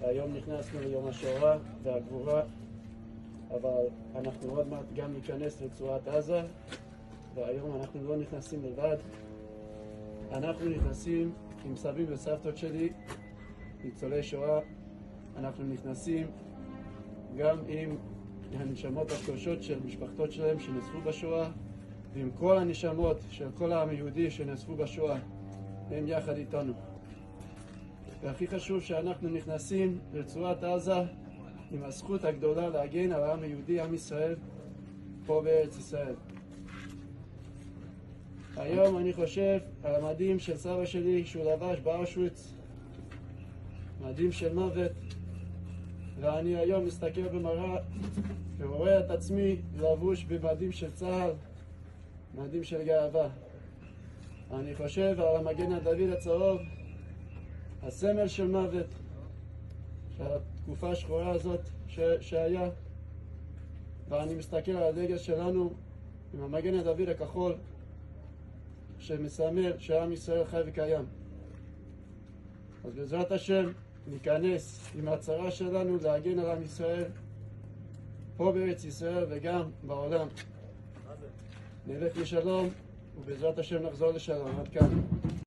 היום נכנסנו ליום השואה והגבורה, אבל אנחנו עוד מעט גם ניכנס לרצועת עזה, והיום אנחנו לא נכנסים לבד. אנחנו נכנסים עם סבים וסבתות שלי, ניצולי שואה. אנחנו נכנסים גם עם הנשמות הקדושות של משפחתות שלהם שנאספו בשואה, ועם כל הנשמות של כל העם היהודי שנאספו בשואה, הם יחד איתנו. והכי חשוב שאנחנו נכנסים לרצועת עזה עם הזכות הגדולה להגן על העם היהודי, עם ישראל, פה בארץ ישראל. היום אני חושב על המדים של סבא שלי שהוא לבש באושוויץ, מדים של מוות, ואני היום מסתכל במראה ורואה את עצמי לבוש במדים של צה"ל, מדים של גאווה. אני חושב על המגן הדוד הצהוב, הסמל של מוות, של התקופה השחורה הזאת שהיה, ואני מסתכל על הדגל שלנו עם המגן הדוד הכחול, שמסמל שעם ישראל חי וקיים. אז בעזרת השם ניכנס עם ההצהרה שלנו להגן על עם ישראל פה בארץ ישראל וגם בעולם. נלך לשלום ובעזרת השם נחזור לשלום. עד כאן.